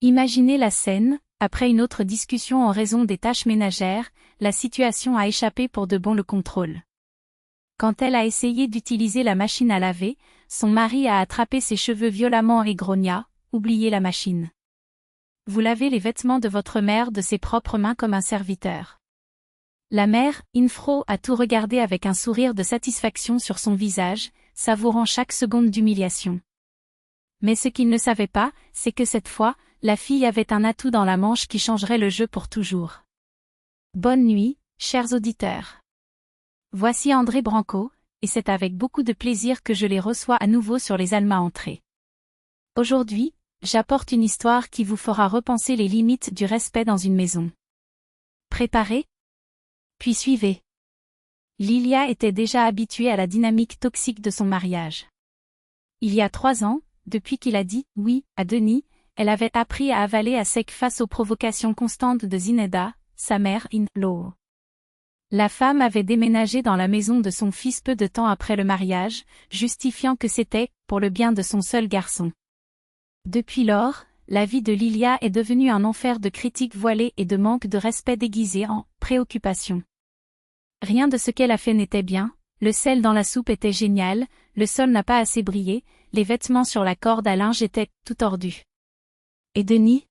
Imaginez la scène, après une autre discussion en raison des tâches ménagères, la situation a échappé pour de bon le contrôle. Quand elle a essayé d'utiliser la machine à laver, son mari a attrapé ses cheveux violemment et grogna, « Oubliez la machine. Vous lavez les vêtements de votre mère de ses propres mains comme un serviteur. » La mère, Infro, a tout regardé avec un sourire de satisfaction sur son visage, savourant chaque seconde d'humiliation. Mais ce qu'il ne savait pas, c'est que cette fois, la fille avait un atout dans la manche qui changerait le jeu pour toujours. Bonne nuit, chers auditeurs. Voici André Branco, et c'est avec beaucoup de plaisir que je les reçois à nouveau sur les Alma Entrées. Aujourd'hui, j'apporte une histoire qui vous fera repenser les limites du respect dans une maison. Préparez? Puis suivez. Lilia était déjà habituée à la dynamique toxique de son mariage. Il y a 3 ans, depuis qu'il a dit « oui » à Denis, elle avait appris à avaler à sec face aux provocations constantes de Zineda, sa mère-in-law. La femme avait déménagé dans la maison de son fils peu de temps après le mariage, justifiant que c'était « pour le bien de son seul garçon ». Depuis lors, la vie de Lilia est devenue un enfer de critiques voilées et de manque de respect déguisé en « préoccupation ». Rien de ce qu'elle a fait n'était bien, le sel dans la soupe était génial, le sol n'a pas assez brillé, les vêtements sur la corde à linge étaient tout tordus. Et Denis?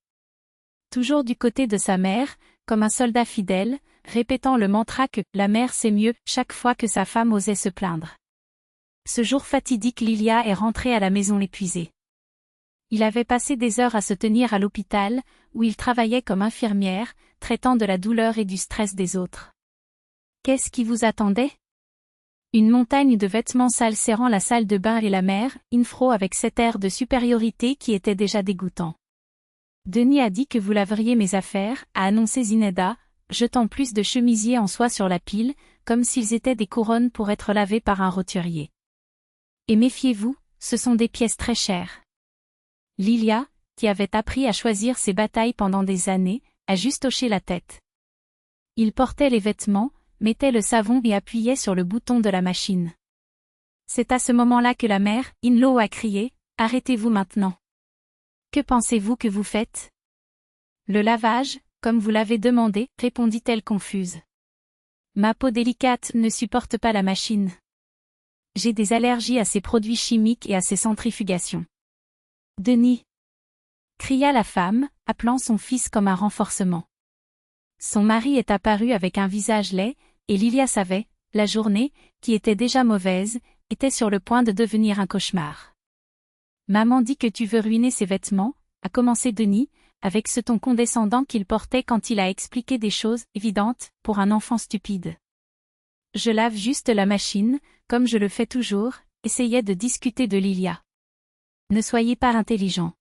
Toujours du côté de sa mère, comme un soldat fidèle, répétant le mantra que « la mère c'est mieux » chaque fois que sa femme osait se plaindre. Ce jour fatidique, Lilia est rentrée à la maison épuisée. Il avait passé des heures à se tenir à l'hôpital, où il travaillait comme infirmière, traitant de la douleur et du stress des autres. Qu'est-ce qui vous attendait? Une montagne de vêtements sales serrant la salle de bain et la mère, Infro avec cet air de supériorité qui était déjà dégoûtant. Denis a dit que vous laveriez mes affaires, a annoncé Zineda, jetant plus de chemisiers en soie sur la pile, comme s'ils étaient des couronnes pour être lavés par un roturier. Et méfiez-vous, ce sont des pièces très chères. Lilia, qui avait appris à choisir ses batailles pendant des années, a juste hoché la tête. Il portait les vêtements, mettait le savon et appuyait sur le bouton de la machine. C'est à ce moment-là que la mère, in-law, a crié « Arrêtez-vous maintenant. Que pensez-vous que vous faites? » Le lavage, comme vous l'avez demandé, répondit-elle confuse. Ma peau délicate ne supporte pas la machine. J'ai des allergies à ces produits chimiques et à ces centrifugations. Denis! Cria la femme, appelant son fils comme un renforcement. Son mari est apparu avec un visage laid, et Lilia savait, la journée, qui était déjà mauvaise, était sur le point de devenir un cauchemar. Maman dit que tu veux ruiner ses vêtements, a commencé Denis, avec ce ton condescendant qu'il portait quand il a expliqué des choses évidentes pour un enfant stupide. Je lave juste la machine, comme je le fais toujours, essayait de discuter de Lilia. Ne soyez pas intelligent.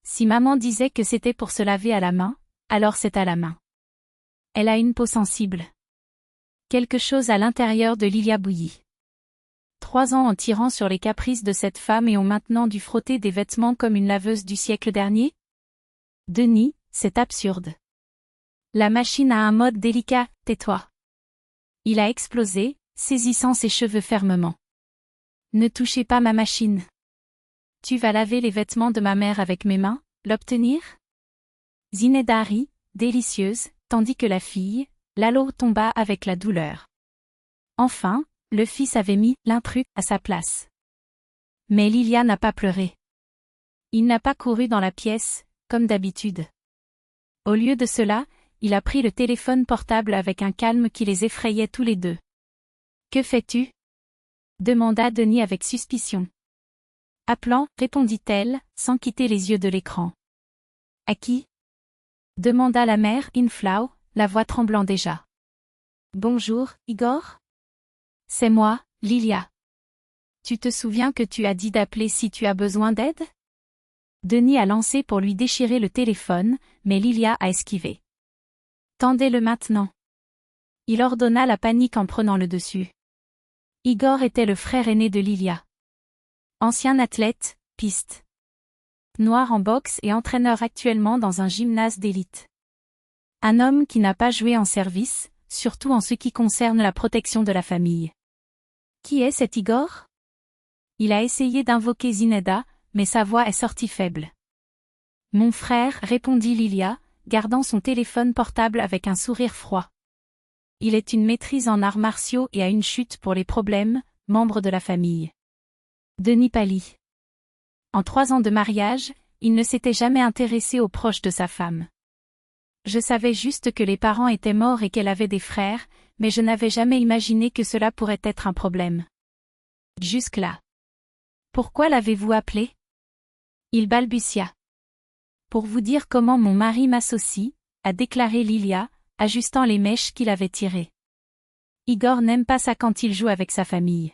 Si maman disait que c'était pour se laver à la main, alors c'est à la main. Elle a une peau sensible. Quelque chose à l'intérieur de Lilia bouillit. 3 ans en tirant sur les caprices de cette femme et ont maintenant dû frotter des vêtements comme une laveuse du siècle dernier? Denis, c'est absurde. La machine a un mode délicat, tais-toi. Il a explosé, saisissant ses cheveux fermement. Ne touchez pas ma machine. Tu vas laver les vêtements de ma mère avec mes mains, l'obtenir? Zineda rit, délicieuse, tandis que la fille, Lalo, tomba avec la douleur. Enfin, le fils avait mis l'intrus à sa place. Mais Lilia n'a pas pleuré. Il n'a pas couru dans la pièce, comme d'habitude. Au lieu de cela, il a pris le téléphone portable avec un calme qui les effrayait tous les deux. Que fais-tu? Demanda Denis avec suspicion. Appelant, répondit-elle, sans quitter les yeux de l'écran. À qui? Demanda la mère, Inflow, la voix tremblant déjà. Bonjour, Igor? C'est moi, Lilia. Tu te souviens que tu as dit d'appeler si tu as besoin d'aide? Denis a lancé pour lui déchirer le téléphone, mais Lilia a esquivé. Tendez-le maintenant. Il ordonna la panique en prenant le dessus. Igor était le frère aîné de Lilia. Ancien athlète, piste noir en boxe et entraîneur actuellement dans un gymnase d'élite. Un homme qui n'a pas joué en service, surtout en ce qui concerne la protection de la famille. Qui est cet Igor? Il a essayé d'invoquer Zineda, mais sa voix est sortie faible. Mon frère, répondit Lilia, gardant son téléphone portable avec un sourire froid. Il est une maîtrise en arts martiaux et a une chute pour les problèmes, membre de la famille. Denis pâlit. En 3 ans de mariage, il ne s'était jamais intéressé aux proches de sa femme. Je savais juste que les parents étaient morts et qu'elle avait des frères, mais je n'avais jamais imaginé que cela pourrait être un problème. Jusque-là. Pourquoi l'avez-vous appelé? Il balbutia. Pour vous dire comment mon mari m'associe, a déclaré Lilia, ajustant les mèches qu'il avait tirées. Igor n'aime pas ça quand il joue avec sa famille.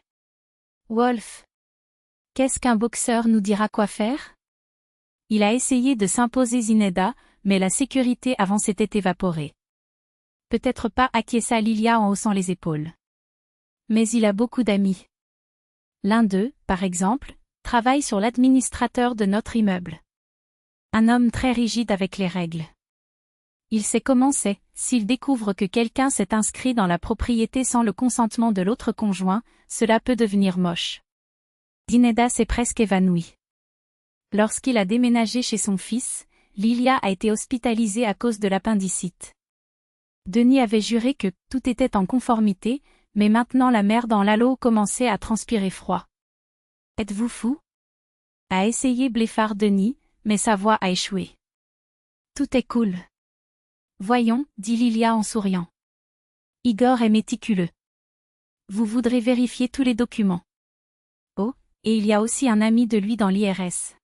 Wolf. Qu'est-ce qu'un boxeur nous dira quoi faire? Il a essayé de s'imposer Zineda, mais la sécurité avant s'était évaporée. Peut-être pas, acquiesça Lilia en haussant les épaules. Mais il a beaucoup d'amis. L'un d'eux, par exemple, travaille sur l'administrateur de notre immeuble. Un homme très rigide avec les règles. Il sait comment c'est, s'il découvre que quelqu'un s'est inscrit dans la propriété sans le consentement de l'autre conjoint, cela peut devenir moche. Zineda s'est presque évanouie. Lorsqu'il a déménagé chez son fils, Lilia a été hospitalisée à cause de l'appendicite. Denis avait juré que tout était en conformité, mais maintenant la mer dans l'Allo commençait à transpirer froid. Êtes-vous fou? A essayé bleffard Denis, mais sa voix a échoué. Tout est cool. Voyons, dit Lilia en souriant. Igor est méticuleux. Vous voudrez vérifier tous les documents. Oh, et il y a aussi un ami de lui dans l'IRS.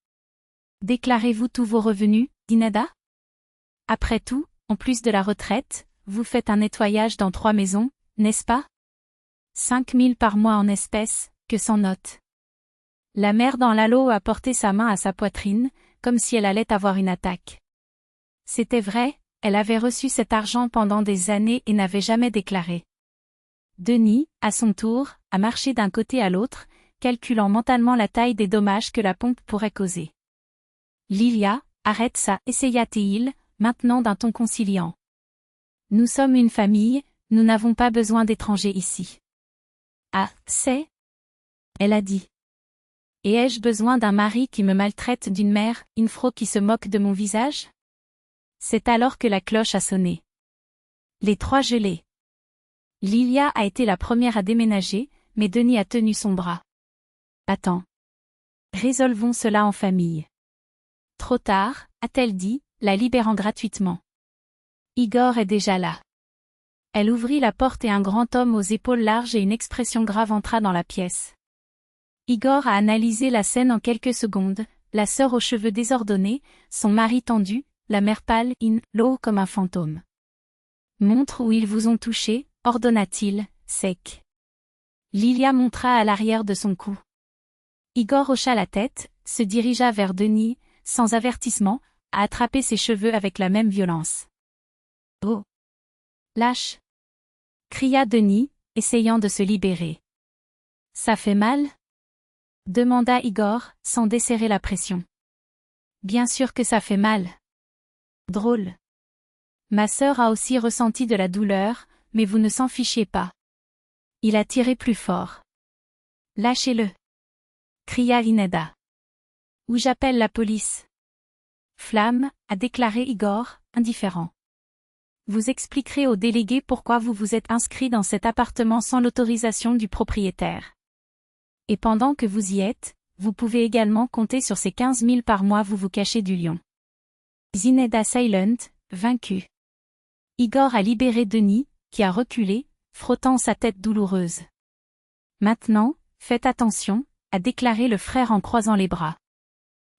Déclarez-vous tous vos revenus, Zineda? Après tout, en plus de la retraite, vous faites un nettoyage dans 3 maisons, n'est-ce pas? 5 000 par mois en espèces, que sans note. La mère dans l'Allo a porté sa main à sa poitrine, comme si elle allait avoir une attaque. C'était vrai, elle avait reçu cet argent pendant des années et n'avait jamais déclaré. Denis, à son tour, a marché d'un côté à l'autre, calculant mentalement la taille des dommages que la pompe pourrait causer. Lilia, arrête ça, essaya-t-il, maintenant d'un ton conciliant. Nous sommes une famille, nous n'avons pas besoin d'étrangers ici. Ah, c'est? Elle a dit. Et ai-je besoin d'un mari qui me maltraite, d'une mère, une fro qui se moque de mon visage? C'est alors que la cloche a sonné. Les 3 gelés. Lilia a été la première à déménager, mais Denis a tenu son bras. Attends. Résolvons cela en famille. Trop tard, a-t-elle dit, la libérant gratuitement. Igor est déjà là. Elle ouvrit la porte et un grand homme aux épaules larges et une expression grave entra dans la pièce. Igor a analysé la scène en quelques secondes, la sœur aux cheveux désordonnés, son mari tendu, la mère pâle, l'eau comme un fantôme. Montre où ils vous ont touché, ordonna-t-il, sec. Lilia montra à l'arrière de son cou. Igor hocha la tête, se dirigea vers Denis, sans avertissement, a attrapé ses cheveux avec la même violence. Oh! Lâche! Cria Denis, essayant de se libérer. Ça fait mal? Demanda Igor, sans desserrer la pression. Bien sûr que ça fait mal. Drôle. Ma sœur a aussi ressenti de la douleur, mais vous ne s'en fichiez pas. Il a tiré plus fort. Lâchez-le. Cria Zineda. Ou j'appelle la police. Flamme, a déclaré Igor, indifférent. Vous expliquerez au délégué pourquoi vous vous êtes inscrit dans cet appartement sans l'autorisation du propriétaire. Et pendant que vous y êtes, vous pouvez également compter sur ces 15 000 par mois vous vous cachez du lion. Zineda silent, vaincu. Igor a libéré Denis, qui a reculé, frottant sa tête douloureuse. Maintenant, faites attention, a déclaré le frère en croisant les bras.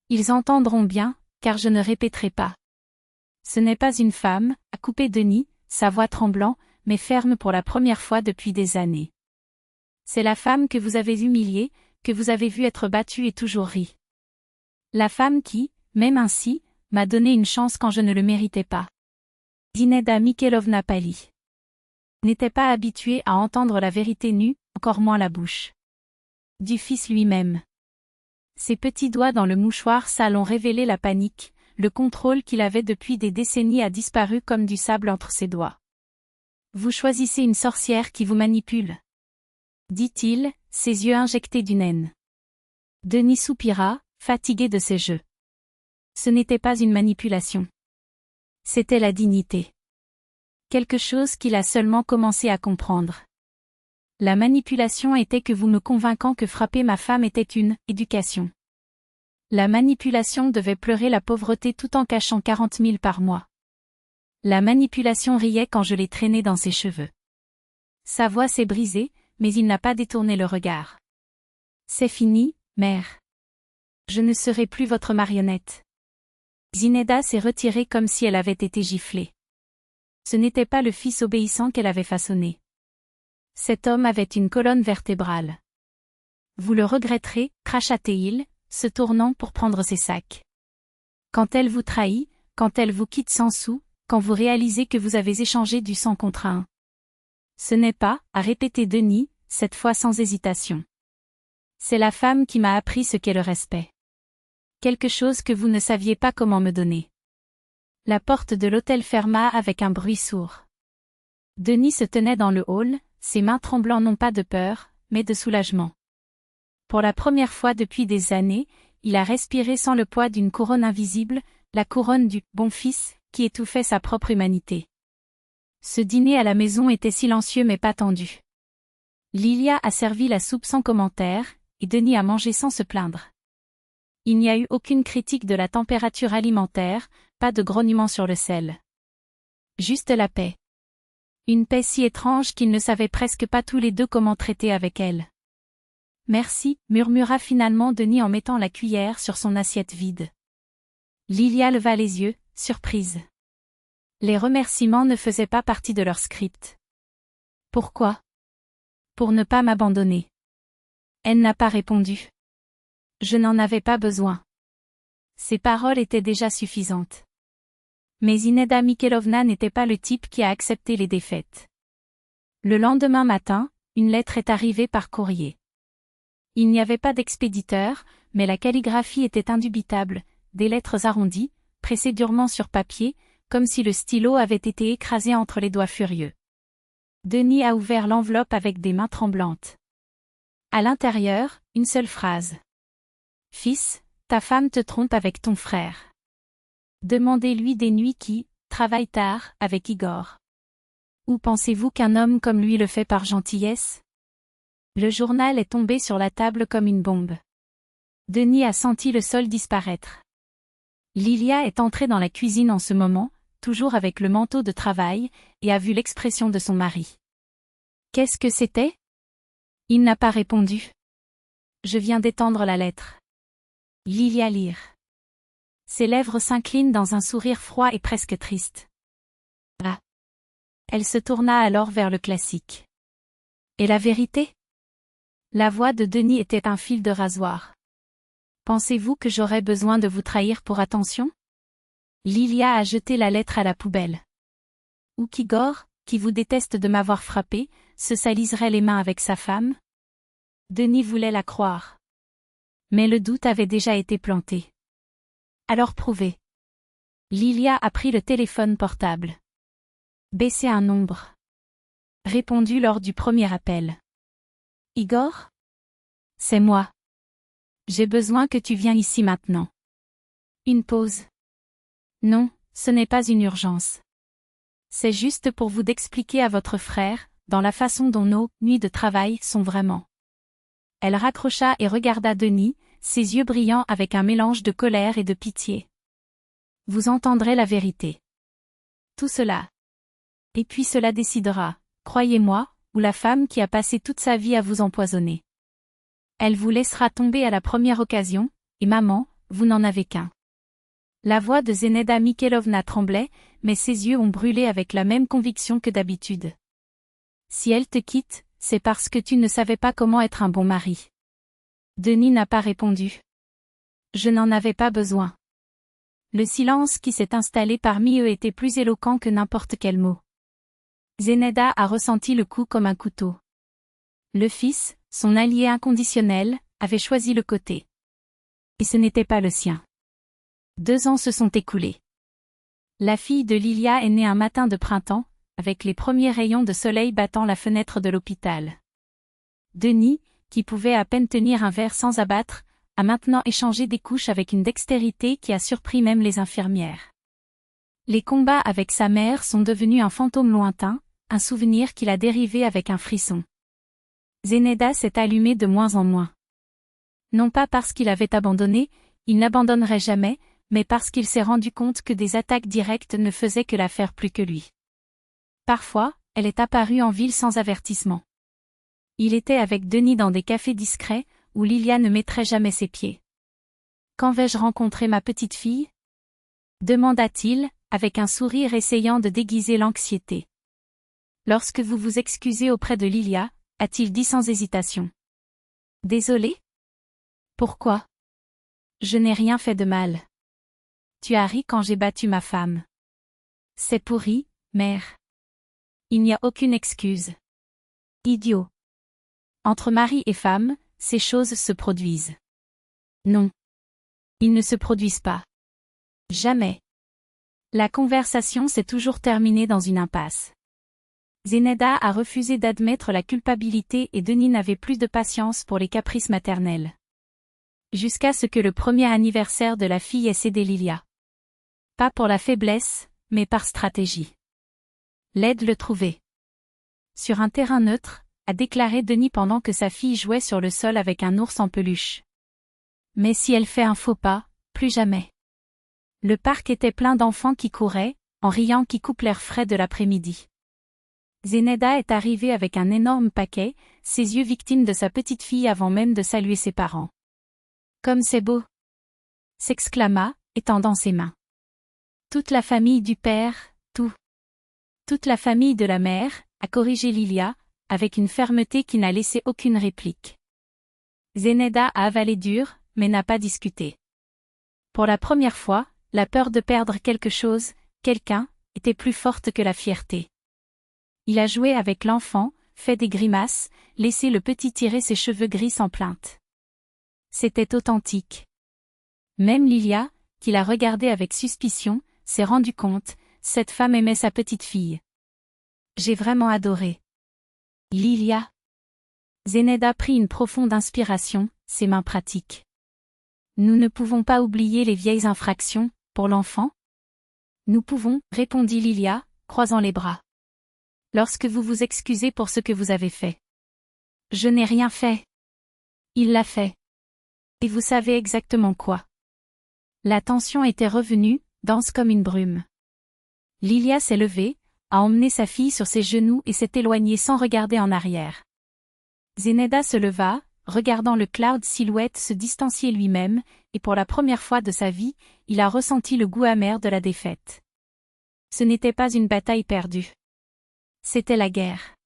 Ils entendront bien, car je ne répéterai pas. Ce n'est pas une femme, a coupé Denis, sa voix tremblant, mais ferme pour la première fois depuis des années. C'est la femme que vous avez humiliée, que vous avez vue être battue et toujours ri. La femme qui, même ainsi, m'a donné une chance quand je ne le méritais pas. Zineda Mikhailovna pâlit. N'était pas habituée à entendre la vérité nue, encore moins la bouche du fils lui-même. Ses petits doigts dans le mouchoir sale ont révélé la panique, le contrôle qu'il avait depuis des décennies a disparu comme du sable entre ses doigts. Vous choisissez une sorcière qui vous manipule, dit-il, ses yeux injectés d'une haine. Denis soupira, fatigué de ces jeux. Ce n'était pas une manipulation. C'était la dignité. Quelque chose qu'il a seulement commencé à comprendre. La manipulation était que vous me convainquant que frapper ma femme était une éducation. La manipulation devait pleurer la pauvreté tout en cachant 40 000 par mois. La manipulation riait quand je l'ai traîné dans ses cheveux. Sa voix s'est brisée, mais il n'a pas détourné le regard. C'est fini, mère. Je ne serai plus votre marionnette. Zineda s'est retirée comme si elle avait été giflée. Ce n'était pas le fils obéissant qu'elle avait façonné. Cet homme avait une colonne vertébrale. Vous le regretterez, cracha-t-il, se tournant pour prendre ses sacs. Quand elle vous trahit, quand elle vous quitte sans sou, quand vous réalisez que vous avez échangé du sang contre un. Ce n'est pas, a répété Denis, cette fois sans hésitation. C'est la femme qui m'a appris ce qu'est le respect. Quelque chose que vous ne saviez pas comment me donner. La porte de l'hôtel ferma avec un bruit sourd. Denis se tenait dans le hall, ses mains tremblant non pas de peur, mais de soulagement. Pour la première fois depuis des années, il a respiré sans le poids d'une couronne invisible, la couronne du « bon fils » qui étouffait sa propre humanité. Ce dîner à la maison était silencieux mais pas tendu. Lilia a servi la soupe sans commentaire, et Denis a mangé sans se plaindre. Il n'y a eu aucune critique de la température alimentaire, pas de grognement sur le sel. Juste la paix. Une paix si étrange qu'ils ne savaient presque pas tous les deux comment traiter avec elle. Merci, murmura finalement Denis en mettant la cuillère sur son assiette vide. Lilia leva les yeux, surprise. Les remerciements ne faisaient pas partie de leur script. Pourquoi? Pour ne pas m'abandonner. Elle n'a pas répondu. Je n'en avais pas besoin. Ces paroles étaient déjà suffisantes. Mais Zineda Mikhailovna n'était pas le type qui a accepté les défaites. Le lendemain matin, une lettre est arrivée par courrier. Il n'y avait pas d'expéditeur, mais la calligraphie était indubitable, des lettres arrondies, pressées durement sur papier, comme si le stylo avait été écrasé entre les doigts furieux. Denis a ouvert l'enveloppe avec des mains tremblantes. À l'intérieur, une seule phrase. Fils, ta femme te trompe avec ton frère. Demandez-lui des nuits qui, travaille tard, avec Igor. Ou pensez-vous qu'un homme comme lui le fait par gentillesse? Le journal est tombé sur la table comme une bombe. Denis a senti le sol disparaître. Lilia est entrée dans la cuisine en ce moment, toujours avec le manteau de travail, et a vu l'expression de son mari. Qu'est-ce que c'était? Il n'a pas répondu. Je viens d'étendre la lettre. Lilia lire. Ses lèvres s'inclinent dans un sourire froid et presque triste. Ah. Elle se tourna alors vers le classique. Et la vérité? La voix de Denis était un fil de rasoir. Pensez-vous que j'aurais besoin de vous trahir pour attention? Lilia a jeté la lettre à la poubelle. Ou qu'Igor, qui vous déteste de m'avoir frappé, se saliserait les mains avec sa femme? Denis voulait la croire. Mais le doute avait déjà été planté. Alors prouvez. Lilia a pris le téléphone portable. Baissez un nombre. Répondu lors du premier appel. Igor? C'est moi. J'ai besoin que tu viennes ici maintenant. Une pause. Non, ce n'est pas une urgence. C'est juste pour vous d'expliquer à votre frère, dans la façon dont nos nuits de travail sont vraiment. Elle raccrocha et regarda Denis, ses yeux brillants avec un mélange de colère et de pitié. Vous entendrez la vérité. Tout cela. Et puis cela décidera, croyez-moi, ou la femme qui a passé toute sa vie à vous empoisonner. Elle vous laissera tomber à la première occasion, et maman, vous n'en avez qu'un. La voix de Zineda Mikhailovna tremblait, mais ses yeux ont brûlé avec la même conviction que d'habitude. Si elle te quitte, c'est parce que tu ne savais pas comment être un bon mari. Denis n'a pas répondu. Je n'en avais pas besoin. Le silence qui s'est installé parmi eux était plus éloquent que n'importe quel mot. Zineda a ressenti le coup comme un couteau. Le fils, son allié inconditionnel, avait choisi le côté. Et ce n'était pas le sien. 2 ans se sont écoulés. La fille de Lilia est née un matin de printemps, avec les premiers rayons de soleil battant la fenêtre de l'hôpital. Denis, qui pouvait à peine tenir un verre sans abattre, a maintenant échangé des couches avec une dextérité qui a surpris même les infirmières. Les combats avec sa mère sont devenus un fantôme lointain, un souvenir qu'il a dérivé avec un frisson. Zeneda s'est allumé de moins en moins. Non pas parce qu'il avait abandonné, il n'abandonnerait jamais, mais parce qu'il s'est rendu compte que des attaques directes ne faisaient que la faire plus que lui. Parfois, elle est apparue en ville sans avertissement. Il était avec Denis dans des cafés discrets, où Lilia ne mettrait jamais ses pieds. « Quand vais-je rencontrer ma petite fille ?» demanda-t-il, avec un sourire essayant de déguiser l'anxiété. « Lorsque vous vous excusez auprès de Lilia, » a-t-il dit sans hésitation. « Désolé ? Pourquoi ? Je n'ai rien fait de mal. Tu as ri quand j'ai battu ma femme. C'est pourri, mère. Il n'y a aucune excuse. Idiot. Entre mari et femme, ces choses se produisent. Non. Ils ne se produisent pas. Jamais. La conversation s'est toujours terminée dans une impasse. Zeneda a refusé d'admettre la culpabilité et Denis n'avait plus de patience pour les caprices maternels. Jusqu'à ce que le premier anniversaire de la fille ait cédé Lilia. Pas pour la faiblesse, mais par stratégie. L'aide le trouvait. Sur un terrain neutre, a déclaré Denis pendant que sa fille jouait sur le sol avec un ours en peluche. Mais si elle fait un faux pas, plus jamais. Le parc était plein d'enfants qui couraient, en riant qui coupent l'air frais de l'après-midi. Zeneda est arrivée avec un énorme paquet, ses yeux victimes de sa petite fille avant même de saluer ses parents. « Comme c'est beau !» s'exclama, étendant ses mains. Toute la famille du père, toute la famille de la mère, a corrigé Lilia, avec une fermeté qui n'a laissé aucune réplique. Zeneda a avalé dur, mais n'a pas discuté. Pour la première fois, la peur de perdre quelque chose, quelqu'un, était plus forte que la fierté. Il a joué avec l'enfant, fait des grimaces, laissé le petit tirer ses cheveux gris sans plainte. C'était authentique. Même Lilia, qui l'a regardé avec suspicion, s'est rendu compte, cette femme aimait sa petite fille. J'ai vraiment adoré. Lilia. Zeneda prit une profonde inspiration, ses mains pratiques. Nous ne pouvons pas oublier les vieilles infractions, pour l'enfant ? Nous pouvons, répondit Lilia, croisant les bras. Lorsque vous vous excusez pour ce que vous avez fait. Je n'ai rien fait. Il l'a fait. Et vous savez exactement quoi. La tension était revenue, dense comme une brume. Lilia s'est levée, a emmené sa fille sur ses genoux et s'est éloignée sans regarder en arrière. Zeneda se leva, regardant le cloud silhouette se distancier lui-même, et pour la première fois de sa vie, il a ressenti le goût amer de la défaite. Ce n'était pas une bataille perdue. C'était la guerre.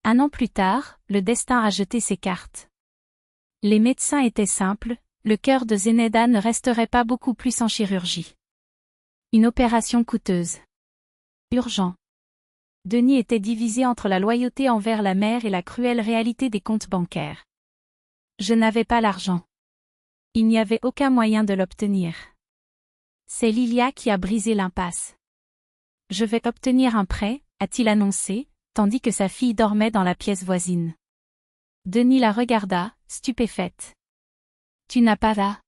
Un an plus tard, le destin a jeté ses cartes. Les médecins étaient simples, le cœur de Zeneda ne resterait pas beaucoup plus sans chirurgie. Une opération coûteuse. Urgent. Denis était divisé entre la loyauté envers la mère et la cruelle réalité des comptes bancaires. Je n'avais pas l'argent. Il n'y avait aucun moyen de l'obtenir. C'est Lilia qui a brisé l'impasse. Je vais obtenir un prêt, a-t-il annoncé, tandis que sa fille dormait dans la pièce voisine. Denis la regarda, stupéfaite. Tu n'as pas là.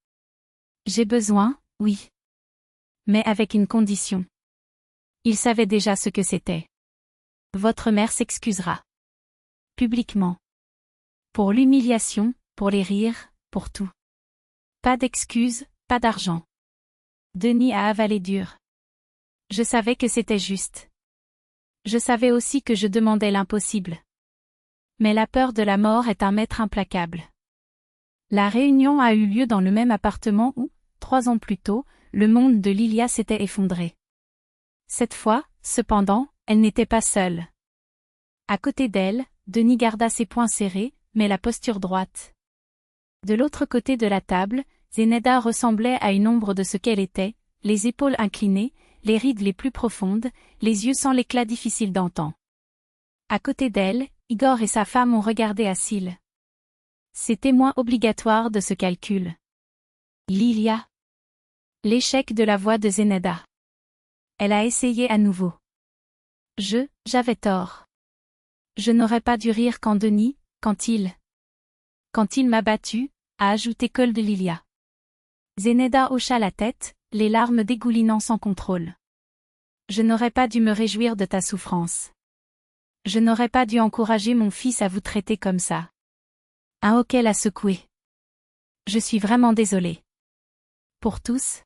J'ai besoin, oui. Mais avec une condition. Il savait déjà ce que c'était. Votre mère s'excusera. Publiquement. Pour l'humiliation, pour les rires, pour tout. Pas d'excuses, pas d'argent. Denis a avalé dur. Je savais que c'était juste. Je savais aussi que je demandais l'impossible. Mais la peur de la mort est un maître implacable. La réunion a eu lieu dans le même appartement où, 3 ans plus tôt, le monde de Lilia s'était effondré. Cette fois, cependant, elle n'était pas seule. À côté d'elle, Denis garda ses poings serrés, mais la posture droite. De l'autre côté de la table, Zeneda ressemblait à une ombre de ce qu'elle était, les épaules inclinées, les rides les plus profondes, les yeux sans l'éclat difficile d'antan. À côté d'elle, Igor et sa femme ont regardé Assil. C'est témoin obligatoire de ce calcul. Lilia. L'échec de la voix de Zeneda. Elle a essayé à nouveau. J'avais tort. Je n'aurais pas dû rire quand il m'a battu, a ajouté Cold Lilia. Zeneda hocha la tête, les larmes dégoulinant sans contrôle. Je n'aurais pas dû me réjouir de ta souffrance. Je n'aurais pas dû encourager mon fils à vous traiter comme ça. Un hoquet l'a secoué. Je suis vraiment désolée. Pour tous?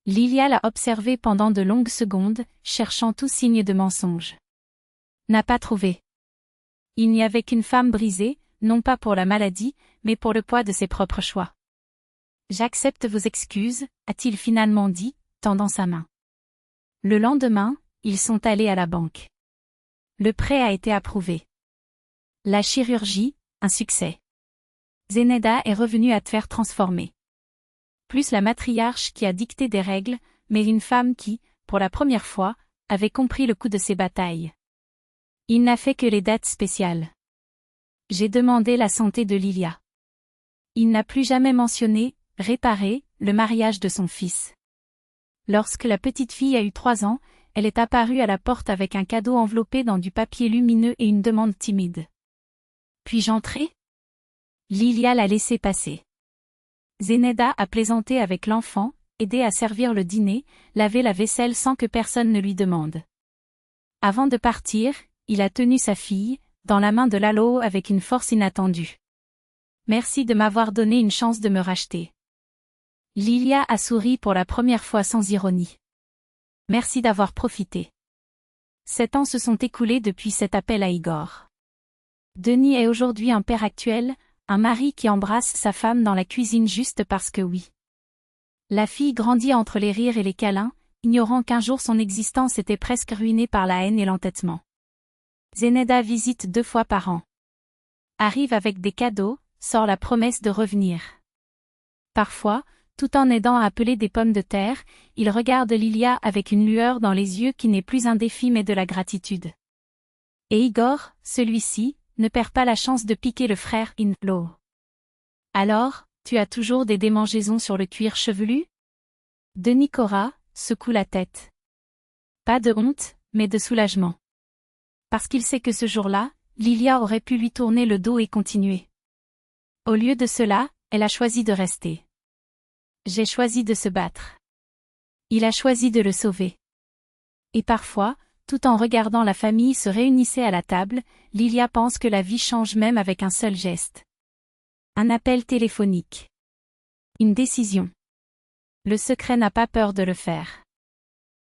Lilia l'a observé pendant de longues secondes, cherchant tout signe de mensonge. N'a pas trouvé. Il n'y avait qu'une femme brisée, non pas pour la maladie, mais pour le poids de ses propres choix. J'accepte vos excuses, a-t-il finalement dit, tendant sa main. Le lendemain, ils sont allés à la banque. Le prêt a été approuvé. La chirurgie, un succès. Zeneda est revenue à te faire transformer. Plus la matriarche qui a dicté des règles, mais une femme qui, pour la première fois, avait compris le coût de ses batailles. Il n'a fait que les dates spéciales. J'ai demandé la santé de Lilia. Il n'a plus jamais mentionné, réparé, le mariage de son fils. Lorsque la petite fille a eu 3 ans, elle est apparue à la porte avec un cadeau enveloppé dans du papier lumineux et une demande timide. Puis-je entrer? Lilia l'a laissé passer. Zeneda a plaisanté avec l'enfant, aidé à servir le dîner, lavé la vaisselle sans que personne ne lui demande. Avant de partir, il a tenu sa fille, dans la main de Lalo avec une force inattendue. Merci de m'avoir donné une chance de me racheter. Lilia a souri pour la première fois sans ironie. Merci d'avoir profité. 7 ans se sont écoulés depuis cet appel à Igor. Denis est aujourd'hui un père actuel, un mari qui embrasse sa femme dans la cuisine juste parce que oui. La fille grandit entre les rires et les câlins, ignorant qu'un jour son existence était presque ruinée par la haine et l'entêtement. Zeneda visite 2 fois par an. Arrive avec des cadeaux, sort la promesse de revenir. Parfois, tout en aidant à appeler des pommes de terre, il regarde Lilia avec une lueur dans les yeux qui n'est plus un défi mais de la gratitude. Et Igor, celui-ci, ne perd pas la chance de piquer le frère in-law. Alors, tu as toujours des démangeaisons sur le cuir chevelu? Denis Cora secoue la tête. Pas de honte, mais de soulagement. Parce qu'il sait que ce jour-là, Lilia aurait pu lui tourner le dos et continuer. Au lieu de cela, elle a choisi de rester. J'ai choisi de se battre. Il a choisi de le sauver. Et parfois, tout en regardant la famille se réunissait à la table, Lilia pense que la vie change même avec un seul geste. Un appel téléphonique. Une décision. Le secret n'a pas peur de le faire.